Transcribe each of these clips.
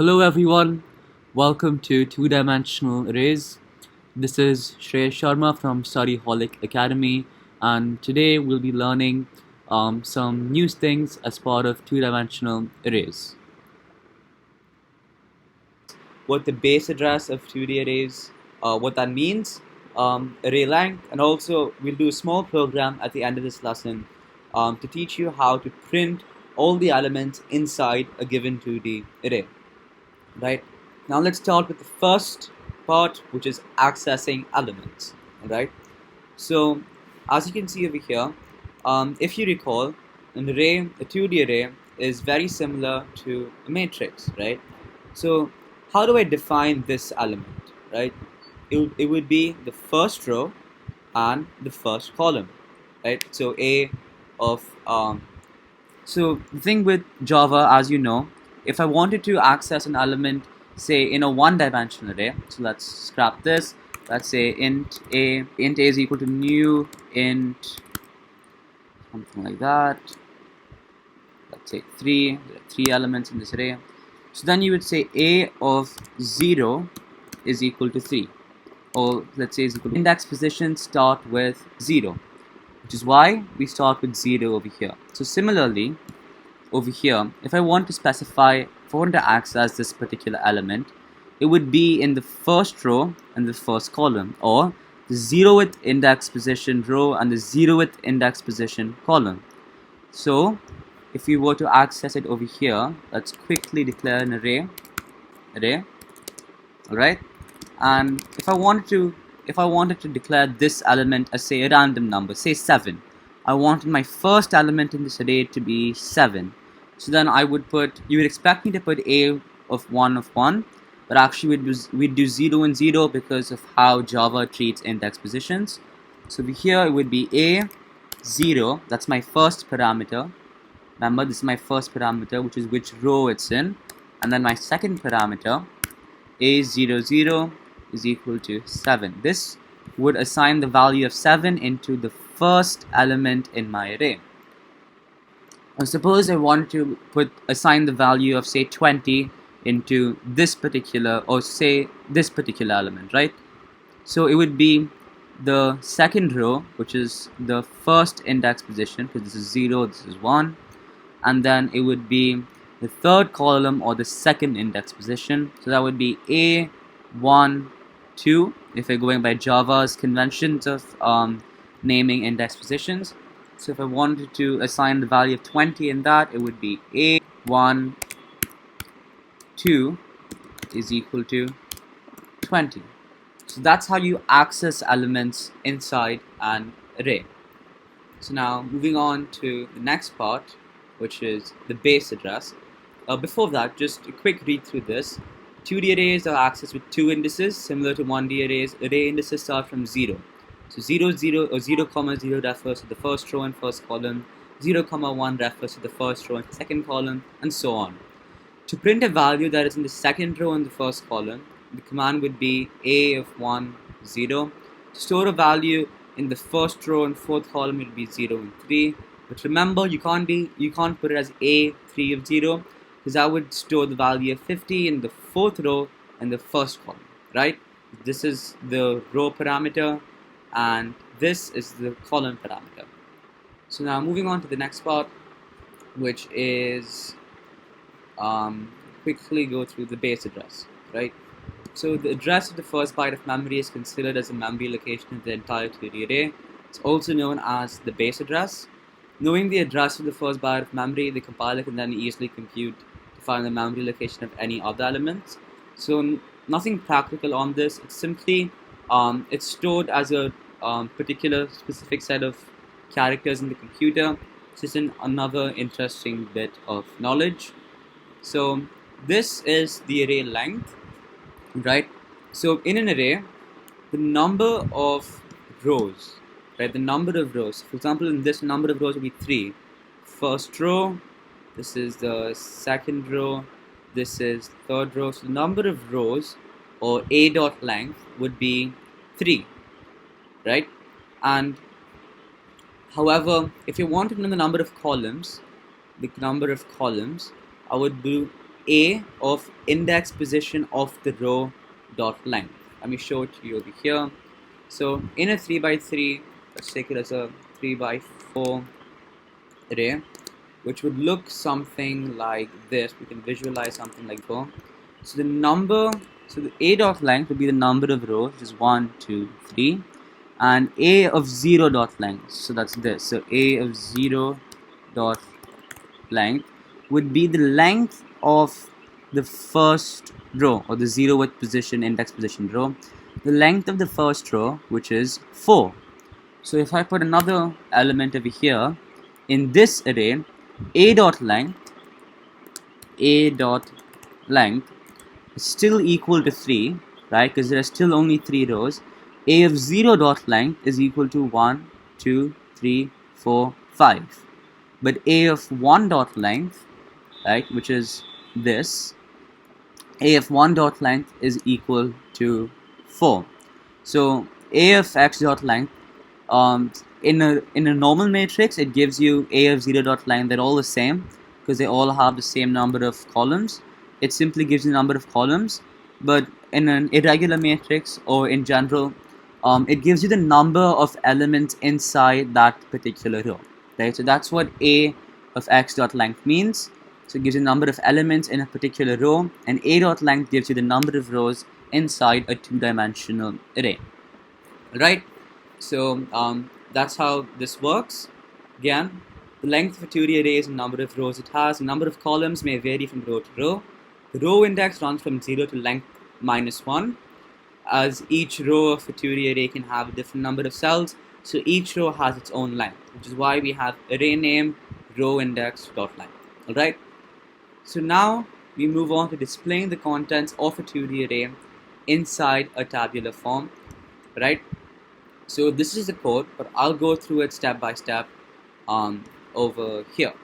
Hello everyone, welcome to Two-Dimensional Arrays. This is Shreyas Sharma from Studyholic Academy, and today we'll be learning some new things as part of two-dimensional arrays. What the base address of 2D arrays, what that means, array length, and also we'll do a small program at the end of this lesson to teach you how to print all the elements inside a given 2D array. Right, now let's start with the first part, which is accessing elements. Right, so as you can see over here, if you recall, an array, a 2D array, is very similar to a matrix, right? So how do I define this element? Right, it would be the first row and the first column, right? So so the thing with Java, as you know, if I wanted to access an element, say in a one-dimensional array, so let's scrap this. Let's say int a is equal to new int, something like that. Let's say there are three elements in this array. So then you would say a of 0 is equal to 3, or let's say is equal to index position start with 0, which is why we start with 0 over here. So similarly, over here, if I want to access this particular element, it would be in the first row and the first column, or the 0th index position row and the 0th index position column. So if we were to access it over here, let's quickly declare an array, alright, and if I wanted to declare this element as, say, a random number, say 7, I wanted my first element in this array to be 7. So then you would expect me to put a of 1, but actually we'd do 0 and 0 because of how Java treats index positions. So over here it would be a 0, that's my first parameter. Remember, this is my first parameter, which is which row it's in, and then my second parameter, a00 is equal to 7. This would assign the value of 7 into the first element in my array. Or suppose I wanted to assign the value of, say, 20 into this particular, or say this particular element, right? So it would be the second row, which is the first index position, because this is 0, this is 1, and then it would be the third column, or the second index position. So that would be A1, 2, if we're going by Java's conventions of naming index positions. So if I wanted to assign the value of 20 in that, it would be A1, 2 is equal to 20. So that's how you access elements inside an array. So now moving on to the next part, which is the base address. Before that, just a quick read through this. 2D arrays are accessed with two indices, similar to 1D arrays. Array indices start from 0. So 0, 0, or 0, 0 refers to the first row and first column. 0, 1 refers to the first row and second column, and so on. To print a value that is in the second row and the first column, the command would be a of 1, 0. To store a value in the first row and fourth column, it would be 0 and 3. But remember, you can't put it as a3 of 0, because that would store the value of 50 in the fourth row and the first column, right? This is the row parameter, and this is the column parameter. So now moving on to the next part, which is quickly go through the base address, right? So the address of the first byte of memory is considered as a memory location of the entire 2D array. It's also known as the base address. Knowing the address of the first byte of memory, the compiler can then easily compute to find the memory location of any other elements. So nothing practical on this. It's simply it's stored as a particular specific set of characters in the computer. This is another interesting bit of knowledge. So this is the array length, right? So in an array, the number of rows, right? The number of rows. For example, in this, number of rows will be 3. First row, this is the second row, this is third row. So the number of rows, or a dot length, would be 3, right? And however, if you want to know the number of columns, I would do A of index position of the row dot length. Let me show it to you over here. So in a 3 by 3, let's take it as a 3 by 4 array, which would look something like this. We can visualize something like that. So the A dot length would be the number of rows, which is 1, 2, 3, and A of 0 dot length, so that's this. So A of 0 dot length would be the length of the first row, or the 0th position, index position row, the length of the first row, which is 4. So if I put another element over here in this array, A dot length is still equal to 3, right? Because there are still only 3 rows. A of 0 dot length is equal to 1, 2, 3, 4, 5. But A of 1 dot length, right, which is this, A of 1 dot length is equal to 4. So A of x dot length, in a normal matrix, it gives you A of 0 dot length. They're all the same because they all have the same number of columns. It simply gives you the number of columns. But in an irregular matrix, or in general, it gives you the number of elements inside that particular row, right? So that's what A of x dot length means. So it gives you the number of elements in a particular row, and A dot length gives you the number of rows inside a 2-dimensional array. Right? So that's how this works. Again, the length of a 2D array is the number of rows it has. The number of columns may vary from row to row. The row index runs from 0 to length -1, as each row of a 2D array can have a different number of cells. So each row has its own length, which is why we have array name row index dot length. Alright? So now we move on to displaying the contents of a 2D array inside a tabular form. Right? So this is the code, but I'll go through it step by step over here.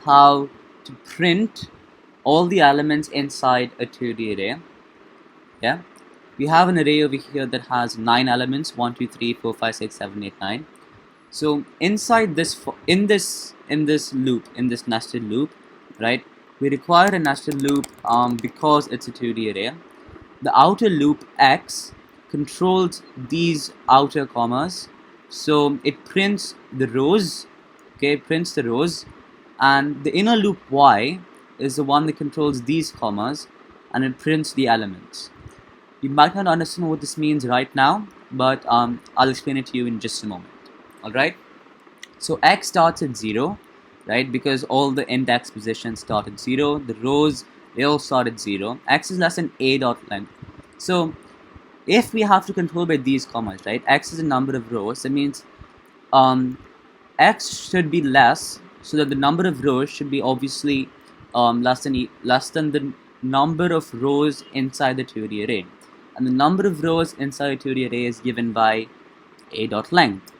How to print all the elements inside a 2D array. Yeah, we have an array over here that has 9 elements: 1, 2, 3, 4, 5, 6, 7, 8, 9. So inside this, in this loop, in this nested loop, right, we require a nested loop because it's a 2D array. The outer loop X controls these outer commas, so it prints the rows. Okay, it prints the rows, and the inner loop Y is the one that controls these commas, and it prints the elements. You might not understand what this means right now, but I'll explain it to you in just a moment. Alright, so X starts at 0, right, because all the index positions start at 0. The rows, they all start at 0. X is less than A dot length. So if we have to control by these commas, right, X is a number of rows, that means X should be less, so that the number of rows should be obviously less than the number of rows inside the 2D array. And the number of rows inside a 2D array is given by A dot length,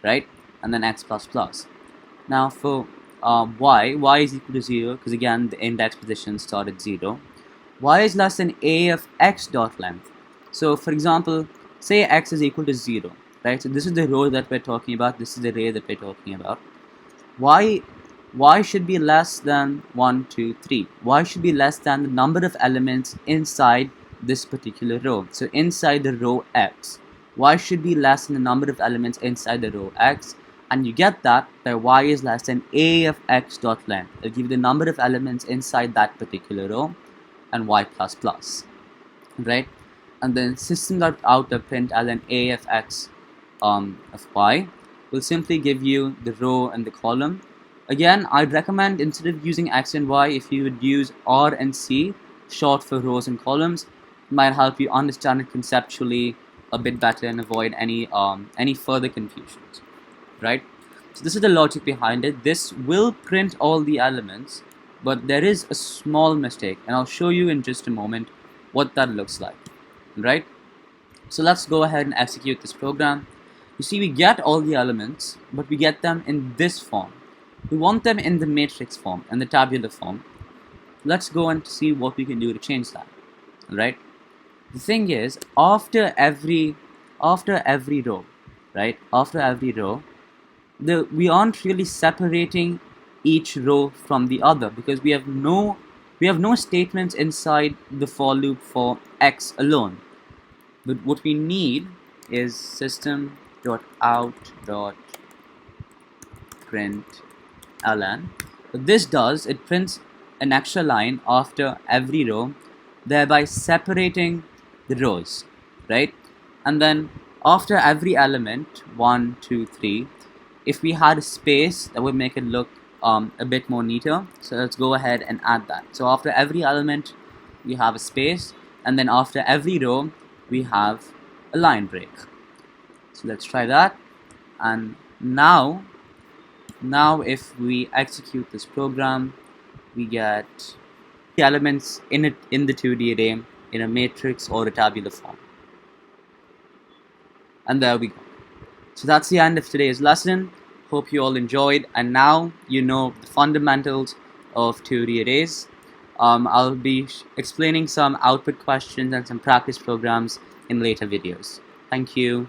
right, and then X plus plus. Now for Y is equal to 0, because again the index positions start at 0. Y is less than A of X dot length. So for example, say X is equal to 0, right? So this is the row that we're talking about, this is the array that we're talking about. Y should be less than 1, 2, 3. Y should be less than the number of elements inside this particular row. So inside the row X, Y should be less than the number of elements inside the row X, and you get that by Y is less than A of X dot length. It'll give you the number of elements inside that particular row, and Y plus plus, right? And then system.out.print as an A of X of Y will simply give you the row and the column. Again, I'd recommend, instead of using X and Y, if you would use R and C, short for rows and columns, it might help you understand it conceptually a bit better and avoid any further confusions, right? So this is the logic behind it. This will print all the elements, but there is a small mistake, and I'll show you in just a moment what that looks like, right? So let's go ahead and execute this program. You see, we get all the elements, but we get them in this form. We want them in the matrix form, in the tabular form. Let's go and see what we can do to change that, right? The thing is, after every row, right? After every row, we aren't really separating each row from the other, because we have no we have no statements inside the for loop for x alone. But what we need is system.out.println. What this does, it prints an extra line after every row, thereby separating the rows, right? And then after every element, 1, 2, 3, if we had a space, that would make it look a bit more neater. So let's go ahead and add that. So after every element, we have a space, and then after every row, we have a line break. So let's try that. And now if we execute this program, we get the elements in the 2D array in a matrix or a tabular form. And there we go. So that's the end of today's lesson. Hope you all enjoyed, and now you know the fundamentals of 2D arrays. I'll be explaining some output questions and some practice programs in later videos. Thank you.